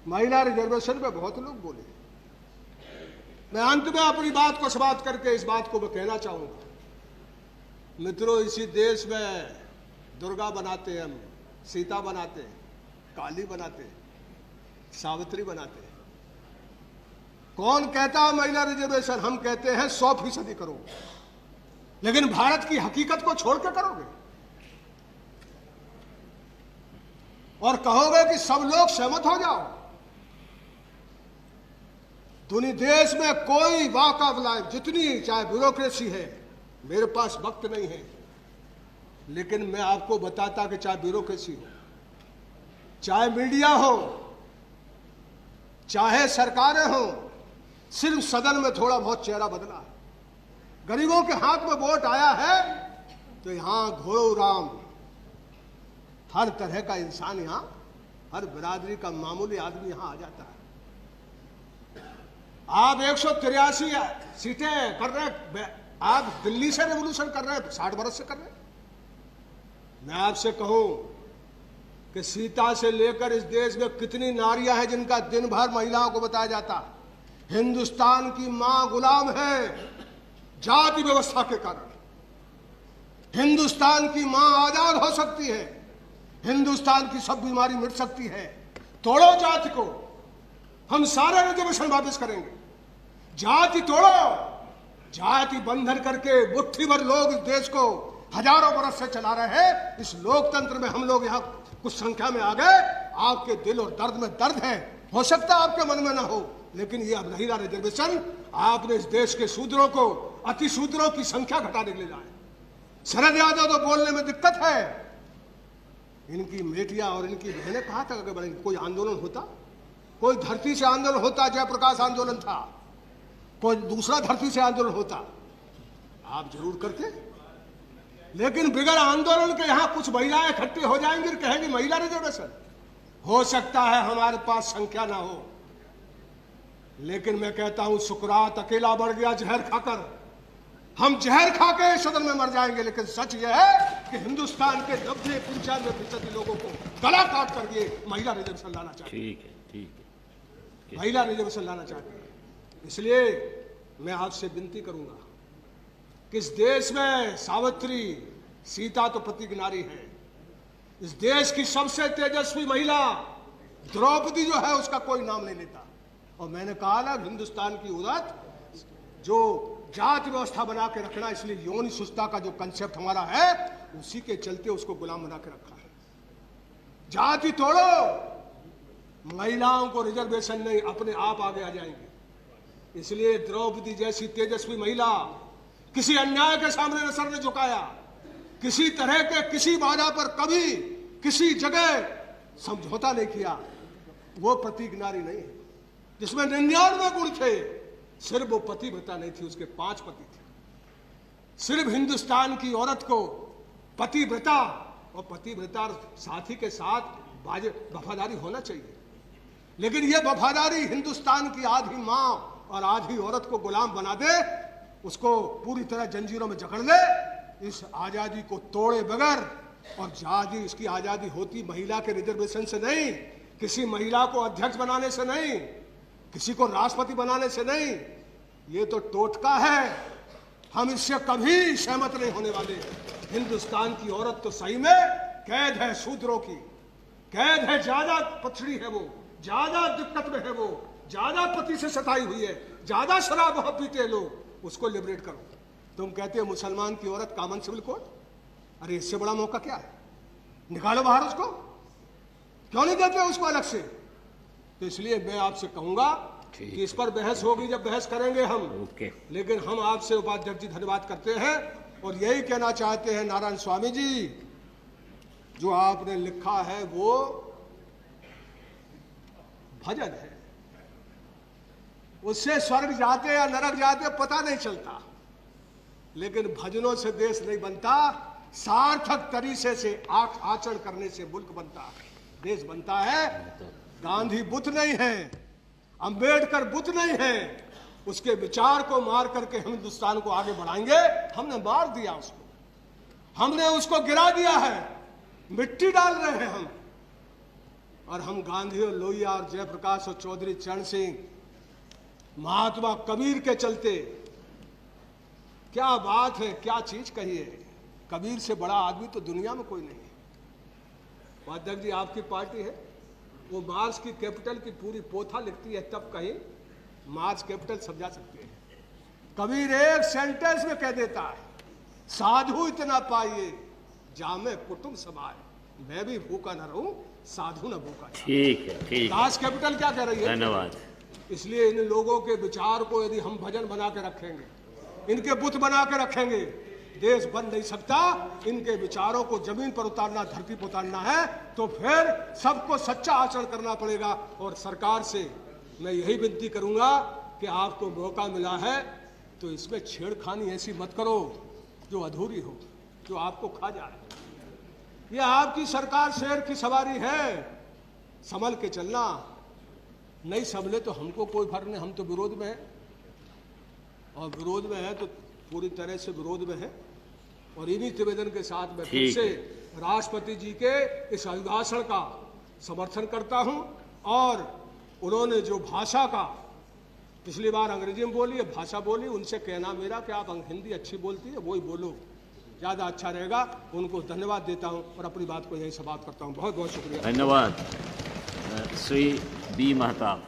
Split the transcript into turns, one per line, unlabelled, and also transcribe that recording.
महिला रिजर्वेशन पे बहुत लोग बोले। मैं अंत में अपनी बात को समाप्त करके इस बात को मैं कहना चाहूंगा, मित्रों, इसी देश में दुर्गा बनाते हैं, हम सीता बनाते हैं, काली बनाते हैं, सावित्री बनाते हैं। कौन कहता है महिला रिजर्वेशन? हम कहते हैं 100% करो, लेकिन भारत की हकीकत को छोड़ के करोगे और कहोगे कि सब लोग सहमत हो जाओ। दुनिया देश में कोई वॉक ऑफ लाइफ, जितनी चाहे ब्यूरोक्रेसी है, मेरे पास वक्त नहीं है, लेकिन मैं आपको बताता कि चाहे ब्यूरोक्रेसी हो, चाहे मीडिया हो, चाहे सरकारें हो, सिर्फ सदन में थोड़ा बहुत चेहरा बदला है। गरीबों के हाथ में वोट आया है तो यहां घोड़ो राम, हर तरह का इंसान यहां, हर बिरादरी का मामूली आदमी यहां आ जाता है। आप 183 सीटें कर रहे हैं, आप दिल्ली से रेवोल्यूशन कर रहे हैं, 60 बरस से कर रहे हैं। मैं आपसे कहूं कि सीता से लेकर इस देश में कितनी नारियां हैं जिनका दिन भर महिलाओं को बताया जाता। हिंदुस्तान की मां गुलाम है जाति व्यवस्था के कारण। हिंदुस्तान की मां आजाद हो सकती है, हिंदुस्तान की सब बीमारी मिट सकती है। तोड़ो जाति को, हम सारे रिजर्वेशन वापस करेंगे। जाति तोड़ो, जाति बंधन करके मुट्ठी भर लोग इस देश को हजारों बरस से चला रहे हैं। इस लोकतंत्र में हम लोग यहाँ कुछ संख्या में आ गए। आपके दिल और दर्द में दर्द है, हो सकता है आपके मन में ना हो, लेकिन ये अब महिला रिजर्वेशन आपने इस देश के शूद्रों को, अति शूद्रों की संख्या घटाने के लिए लाए। शरद यादव तो बोलने में दिक्कत है, इनकी बेटियां और इनकी बहनें कहां तक आगे बढ़ेंगी? कोई आंदोलन होता, कोई धरती से आंदोलन होता, जयप्रकाश आंदोलन था, कोई दूसरा धरती से आंदोलन होता, आप जरूर करते, लेकिन बिगड़ आंदोलन के यहां कुछ महिलाएं इकट्ठी हो जाएंगी और कहेंगी महिला रिजर्वेशन। हो सकता है हमारे पास संख्या ना हो, लेकिन मैं कहता हूं सुकरात अकेला बढ़ गया जहर खाकर। हम जहर खा के सदन में मर जाएंगे, लेकिन सच यह है कि हिंदुस्तान के 90-95% लोगों को गला काट कर ये महिला रिजर्वेशन लाना चाहते हैं। ठीक है, महिला रिजर्वेशन लाना चाहते हैं। इसलिए मैं आपसे विनती करूंगा कि इस देश में सावित्री, सीता तो प्रतीक नारी है। इस देश की सबसे तेजस्वी महिला द्रौपदी जो है, उसका कोई नाम नहीं लेता। और मैंने कहा ना, हिंदुस्तान की औरत जो जाति व्यवस्था बना के रखना, इसलिए योनि सुस्ता का जो कंसेप्ट हमारा है, उसी के चलते उसको गुलाम बना के रखा है। जाति तोड़ो, महिलाओं को रिजर्वेशन नहीं, अपने आप आगे आ जाएंगे। इसलिए द्रौपदी जैसी तेजस्वी महिला किसी अन्याय के सामने सर ने झुकाया, किसी तरह के किसी बाधा पर कभी किसी जगह समझौता नहीं किया। वो प्रतीक नारी नहीं है जिसमें 99 गुण थे। सिर्फ वो पतिव्रता नहीं थी, उसके 5 पति थे। सिर्फ हिंदुस्तान की औरत को पतिव्रता और पतिव्रता साथी के साथ वफादारी होना चाहिए, लेकिन ये वफादारी हिंदुस्तान की आधी मां और आधी औरत को गुलाम बना दे, उसको पूरी तरह जंजीरों में जकड़ ले। इस आजादी को तोड़े बगैर, और आजादी, इसकी आजादी होती महिला के रिजर्वेशन से नहीं, किसी महिला को अध्यक्ष बनाने से नहीं, किसी को राष्ट्रपति बनाने से नहीं। ये तो टोटका है, हम इससे कभी सहमत नहीं होने वाले। हिंदुस्तान की औरत तो सही में कैद है, शूद्रों की कैद है, ज्यादा पछड़ी है, वो ज्यादा दिक्कत में है, वो ज्यादा पति से सताई हुई है, ज्यादा शराब पीते हैं लोग, उसको लिबरेट करो। तुम कहते हो मुसलमान की औरत कॉमन सिविल कोड, अरे इससे बड़ा मौका क्या है? निकालो बाहर उसको, क्यों नहीं देते उसको अलग से? तो इसलिए मैं आपसे कहूंगा कि इस पर बहस होगी, जब बहस करेंगे हम। लेकिन हम आपसे उपाध्यक्ष जी धन्यवाद करते हैं और यही कहना चाहते हैं, नारायण स्वामी जी जो आपने लिखा है वो भजन है, उससे स्वर्ग जाते या नरक जाते पता नहीं चलता, लेकिन भजनों से देश नहीं बनता, सार्थक तरीके से आचरण करने से मुल्क बनता है, देश बनता है। गांधी बुत नहीं है, अंबेडकर बुत नहीं है, उसके विचार को मार करके हम हिंदुस्तान को आगे बढ़ाएंगे। हमने मार दिया उसको, हमने उसको गिरा दिया है, मिट्टी डाल रहे हैं हम। और हम गांधी और लोहिया और जयप्रकाश और चौधरी चरण सिंह, महात्मा कबीर के चलते, क्या बात है, क्या चीज कही है। कबीर से बड़ा आदमी तो दुनिया में कोई नहीं है। अध्यक्ष जी, आपकी पार्टी है, वो मार्क्स की कैपिटल की पूरी पोथा लिखती है, तब कहीं मार्क्स कैपिटल समझा सकते हैं। कबीर एक सेंटेंस में कह देता है, साधु इतना पाइए जामे कुटुंब समाए, मैं भी भूखा न रहूं साधु न भूखा।
ठीक है, ठीक है।
दास कैपिटल क्या कह रही है?
धन्यवाद।
इसलिए इन लोगों के विचार को यदि हम भजन बना के रखेंगे, इनके बुत बना के रखेंगे, देश बन नहीं सकता। इनके विचारों को जमीन पर उतारना, धरती पर उतारना है तो फिर सबको सच्चा आचरण करना पड़ेगा। और सरकार से मैं यही विनती करूंगा कि आपको मौका मिला है तो इसमें छेड़खानी ऐसी मत करो जो अधूरी हो, जो आपको खा जाए। ये आपकी सरकार शेर की सवारी है, संभल के चलना। नहीं संभले तो हमको कोई फर्क नहीं, हम तो विरोध में है, और विरोध में है तो पूरी तरह से विरोध में है। और इन्हीं निवेदन के साथ मैं फिर से राष्ट्रपति जी के इस अभिभाषण का समर्थन करता हूं। और उन्होंने जो भाषा का, पिछली बार अंग्रेजी में बोली, भाषा बोली, उनसे कहना मेरा कि आप हिंदी अच्छी बोलती है, वही बोलो, ज़्यादा अच्छा रहेगा। उनको धन्यवाद देता हूं और अपनी बात को यहीं समाप्त करता हूं। बहुत बहुत शुक्रिया।
धन्यवाद। श्री बी महताब।